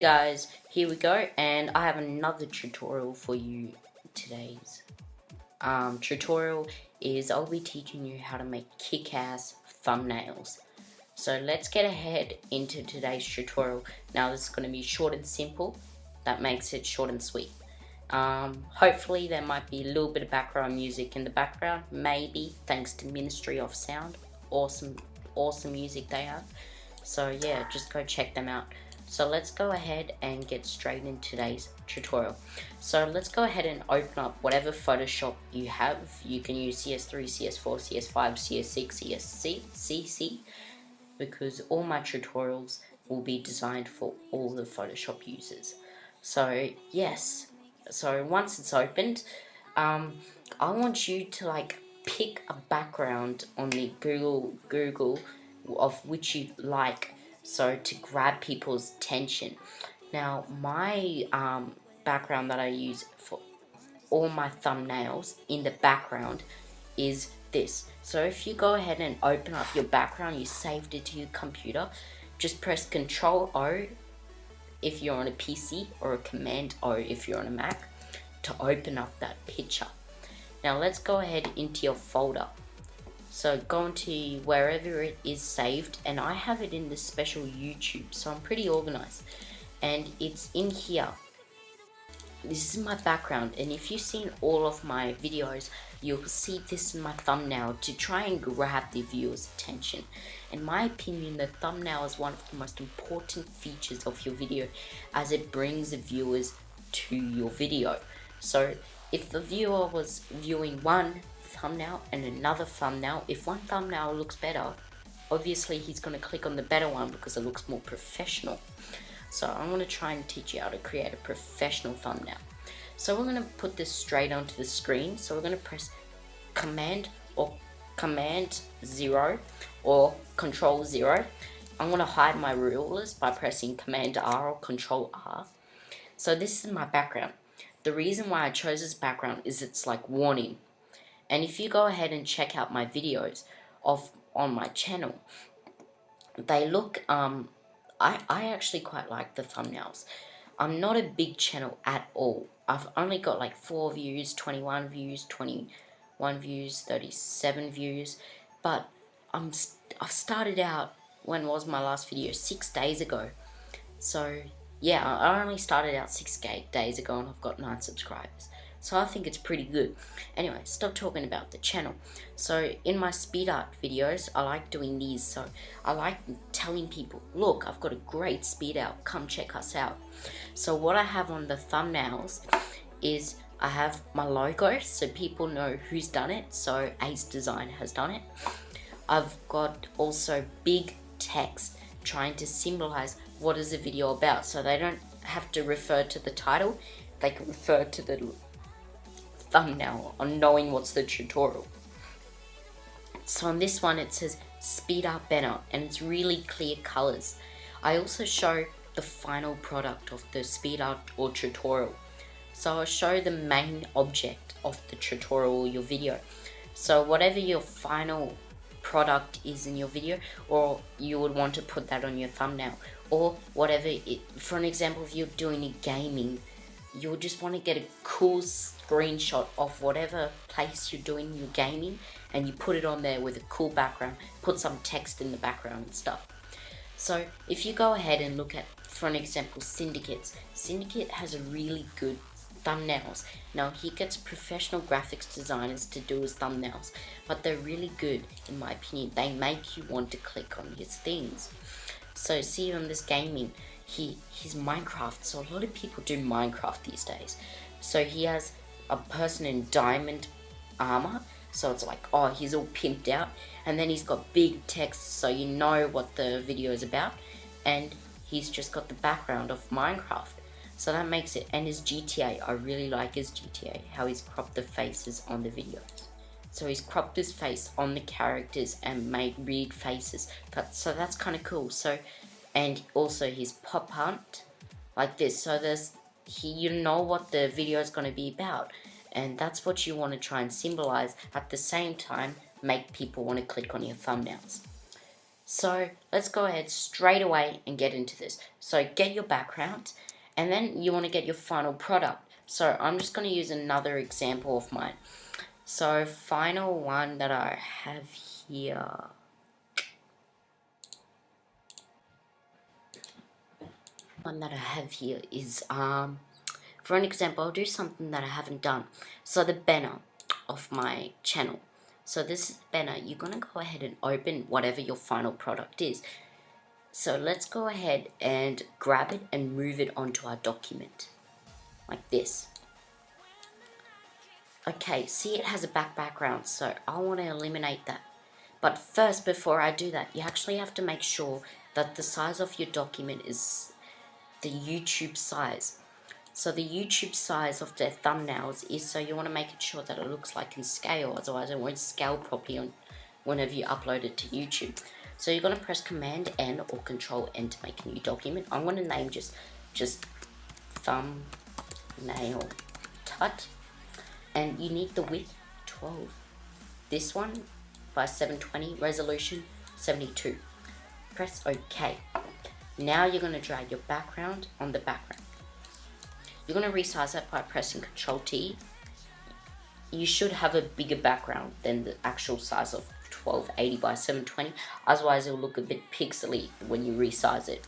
Guys, here we go, and I have another tutorial for you. Today's tutorial is I'll be teaching you how to make kick-ass thumbnails. So let's get ahead into today's tutorial. Now this is going to be short and simple. That makes it short and sweet. Hopefully there might be a little bit of background music in the background, maybe, thanks to Ministry of Sound. Awesome music they have. So yeah, just go check them out. So let's go ahead and get straight into today's tutorial. So let's go ahead and open up whatever Photoshop you have. You can use CS3, CS4, CS5, CS6, CC, because all my tutorials will be designed for all the Photoshop users. So yes, so once it's opened, I want you to pick a background on the Google of which you like, so to grab people's attention. Now my background that I use for all my thumbnails in the background is this. So if you go ahead and open up your background, you saved it to your computer, just press Control O if you're on a PC or a Command O if you're on a Mac to open up that picture. Now let's go ahead into your folder. So go into wherever it is saved, and I have it in this special YouTube, so I'm pretty organized. And it's in here. This is my background, and if you've seen all of my videos, you'll see this in my thumbnail to try and grab the viewer's attention. In my opinion, the thumbnail is one of the most important features of your video, as it brings the viewers to your video. So if the viewer was viewing one thumbnail and another thumbnail, if one thumbnail looks better, obviously he's going to click on the better one because it looks more professional. So I'm going to try and teach you how to create a professional thumbnail. So we're going to put this straight onto the screen. So we're going to press Command 0 or Control 0. I'm going to hide my rulers by pressing Command R or Control R. So this is my background. The reason why I chose this background is it's like warning. And if you go ahead and check out my videos on my channel, they look, I actually quite like the thumbnails. I'm not a big channel at all. I've only got like 4 views, 21 views, 21 views, 37 views. But I've started out, when was my last video? 6 days ago. So yeah, I only started out 6 days ago and I've got 9 subscribers. So I think it's pretty good. Anyway, stop talking about the channel. So in my speed art videos, I like doing these. So I like telling people, look, I've got a great speed art, come check us out. So what I have on the thumbnails is I have my logo, so people know who's done it. So Ace Design has done it. I've got also big text trying to symbolize what is the video about. So they don't have to refer to the title, they can refer to the thumbnail on knowing what's the tutorial. So on this one it says speed up better, and it's really clear colors. I also show the final product of the speed art or tutorial. So I'll show the main object of the tutorial or your video. So whatever your final product is in your video, or you would want to put that on your thumbnail, or whatever for an example, if you're doing a gaming, you'll just want to get a cool screenshot of whatever place you're doing your gaming, and you put it on there with a cool background, put some text in the background and stuff. So if you go ahead and look at, for an example, Syndicate has a really good thumbnails. Now he gets professional graphics designers to do his thumbnails, but they're really good in my opinion. They make you want to click on his things. So see on this gaming, he's Minecraft, so a lot of people do Minecraft these days. So he has a person in diamond armor, so it's like, oh, he's all pimped out, and then he's got big text so you know what the video is about, and he's just got the background of Minecraft. So that makes it, and his GTA, I really like his GTA, how he's cropped the faces on the videos. So he's cropped his face on the characters and made weird faces. So that's kind of cool. So, and also his pop hunt, like this. So you know what the video is going to be about, and that's what you want to try and symbolize. At the same time, make people want to click on your thumbnails. So let's go ahead straight away and get into this. So get your background, and then you want to get your final product. So I'm just going to use another example of mine. So final one that I have here. One that I have here is for an example, I'll do something that I haven't done. So the banner of my channel. So this is the banner. You're gonna go ahead and open whatever your final product is. So let's go ahead and grab it and move it onto our document like this. Okay, see, it has a background, so I want to eliminate that. But first, before I do that, you actually have to make sure that the size of your document is the YouTube size. So the YouTube size of the thumbnails is, so you want to make it sure that it looks like in scale, otherwise it won't scale properly whenever you upload it to YouTube. So you're going to press Command N or Control N to make a new document. I'm going to name just thumbnail tut. And you need the width 12. This one by 720, resolution 72. Press OK. Now you're going to drag your background on the background. You're going to resize that by pressing Control T. You should have a bigger background than the actual size of 1280 by 720. Otherwise it will look a bit pixely when you resize it.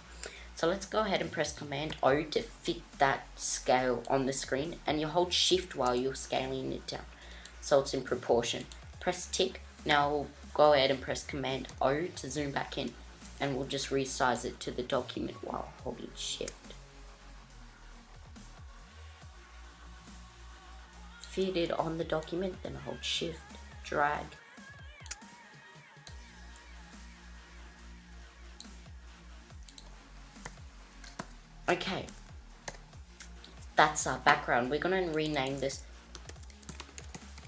So let's go ahead and press Command O to fit that scale on the screen, and you hold Shift while you're scaling it down so it's in proportion. Press tick. Now we'll go ahead and press Command O to zoom back in, and we'll just resize it to the document while holding Shift. Fit it on the document, then hold Shift, drag. Okay, that's our background. We're going to rename this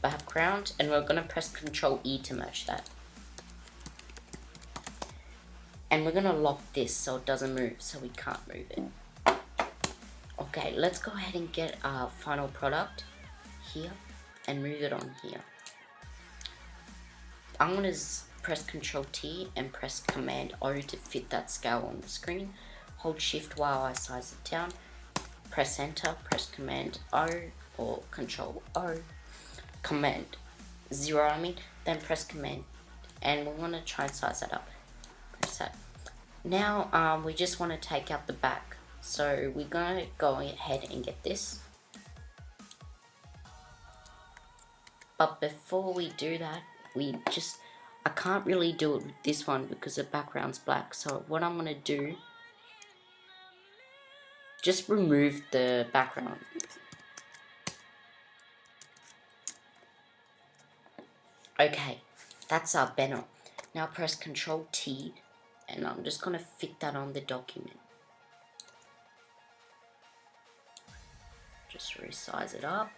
background, and we're going to press Control E to merge that. And we're going to lock this so it doesn't move, so we can't move it. Okay, let's go ahead and get our final product here and move it on here. I'm going to press Control T and press Command O to fit that scale on the screen. Hold Shift while I size it down. Press Enter, press Command O or Control O. Command 0, then press Command, and we're going to try and size that up. Press that. Now we just want to take out the back. So we're going to go ahead and get this. But before we do that, I can't really do it with this one because the background's black. So what I'm going to do, just remove the background. Okay, that's our banner. Now press Control T, and I'm just going to fit that on the document. Just resize it up.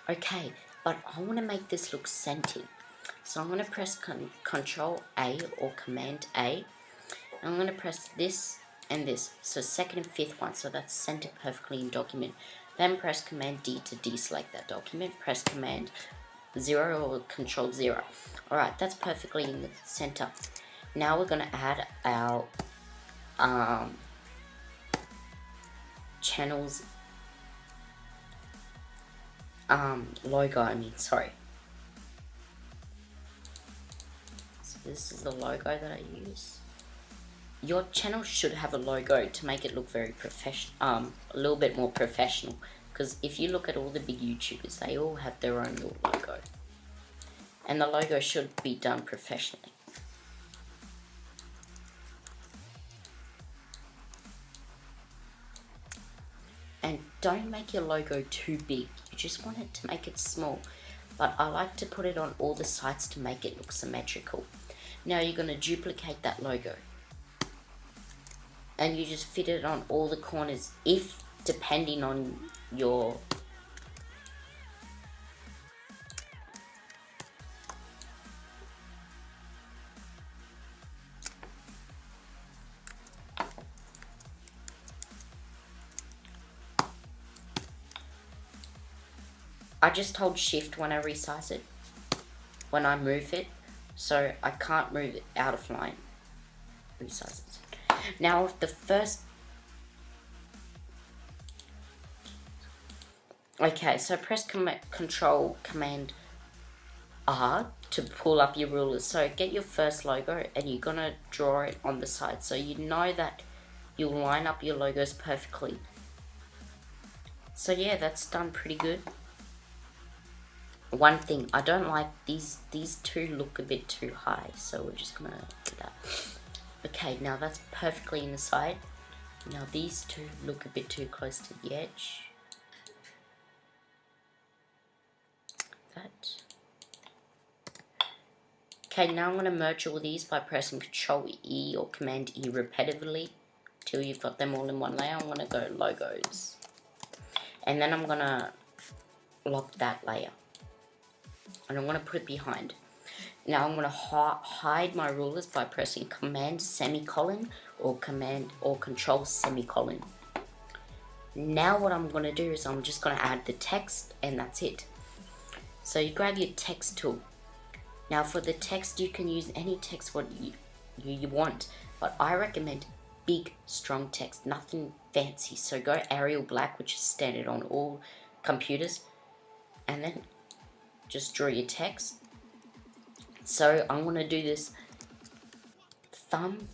Okay, but I want to make this look centered. So I'm going to press Control A or Command A. I'm going to press this and this, so second and fifth one, so that's centered perfectly in document. Then press Command D to deselect that document. Press Command 0 or Control 0. Alright, that's perfectly in the center. Now we're going to add our channel's logo, sorry. So this is the logo that I use. Your channel should have a logo to make it look very professional, a little bit more professional. Because if you look at all the big YouTubers, they all have their own little logo. And the logo should be done professionally. And don't make your logo too big. You just want it to make it small. But I like to put it on all the sides to make it look symmetrical. Now you're going to duplicate that logo. And you just fit it on all the corners, if depending on your I just hold Shift when I resize it, when I move it, so I can't move it out of line. Resize it. Now the first, okay, so press Control Command R to pull up your rulers. So get your first logo and you're gonna draw it on the side, so you know that you'll line up your logos perfectly. So yeah, that's done pretty good. One thing, I don't like these two look a bit too high, so we're just gonna do that. Okay, now that's perfectly in the side. Now these two look a bit too close to the edge. That. Okay, now I'm going to merge all these by pressing Control E or Command E repetitively till you've got them all in one layer. I'm going to go logos. And then I'm going to lock that layer. And I'm going to put it behind. Now I'm going to hide my rulers by pressing Command semicolon or Command or Control semicolon. Now what I'm going to do is I'm just going to add the text and that's it. So you grab your text tool. Now for the text, you can use any text what you want, but I recommend big, strong text, nothing fancy. So go Arial Black, which is standard on all computers, and then just draw your text. So I'm going to do this thumbnail,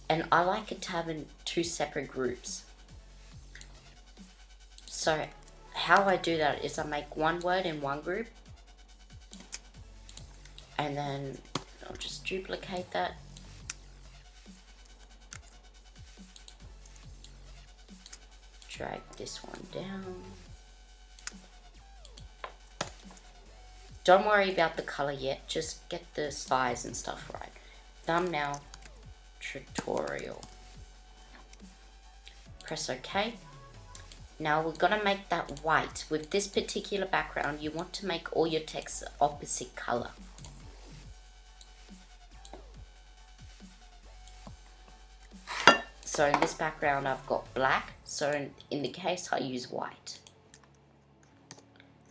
and I like it to have in two separate groups. So how I do that is I make one word in one group and then I'll just duplicate that. Drag this one down. Don't worry about the color yet, just get the size and stuff right. Thumbnail tutorial. Press OK. Now we're going to make that white. With this particular background, you want to make all your text opposite color. So in this background I've got black, so in the case I use white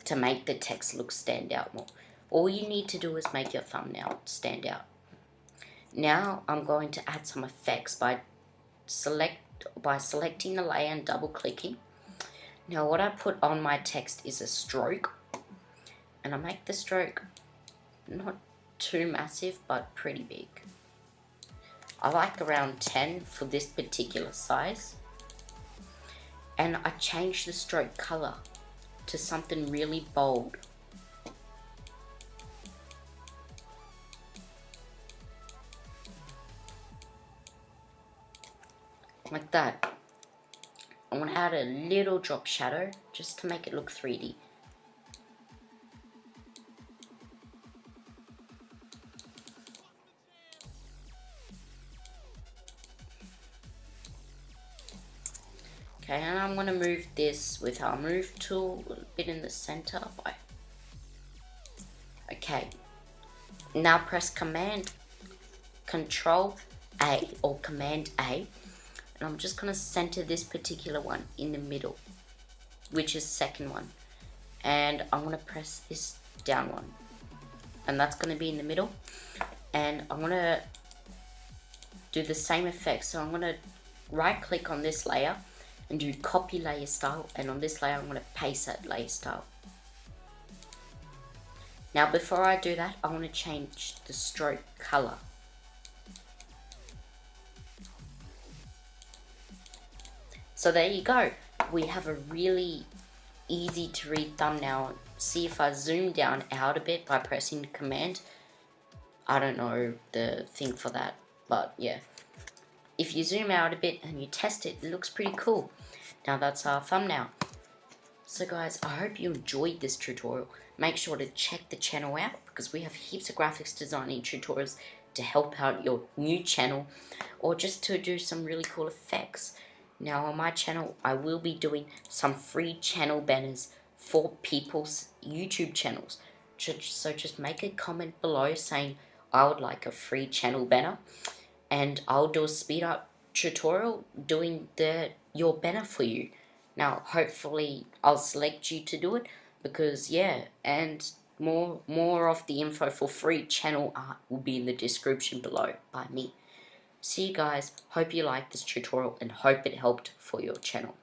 to make the text look stand out more. All you need to do is make your thumbnail stand out. Now I'm going to add some effects by selecting the layer and double clicking. Now what I put on my text is a stroke, and I make the stroke not too massive but pretty big. I like around 10 for this particular size, and I change the stroke color to something really bold. Like that. I want to add a little drop shadow just to make it look 3D. Okay, and I'm going to move this with our move tool a little bit in the center. Okay, now press Command Control A or Command A. And I'm just going to center this particular one in the middle, which is second one. And I'm going to press this down one. And that's going to be in the middle. And I'm going to do the same effect. So I'm going to right click on this layer and do copy layer style. And on this layer, I'm going to paste that layer style. Now before I do that, I want to change the stroke color. So there you go. We have a really easy to read thumbnail. See, if I zoom down out a bit by pressing Command, I don't know the thing for that, but yeah. If you zoom out a bit and you test it, it looks pretty cool. Now that's our thumbnail. So guys, I hope you enjoyed this tutorial. Make sure to check the channel out because we have heaps of graphics designing tutorials to help out your new channel or just to do some really cool effects. Now on my channel, I will be doing some free channel banners for people's YouTube channels. So just make a comment below saying I would like a free channel banner, and I'll do a speed up tutorial doing your banner for you. Now, hopefully, I'll select you to do it because, yeah, and more of the info for free channel art will be in the description below by me. See you guys. Hope you liked this tutorial and hope it helped for your channel.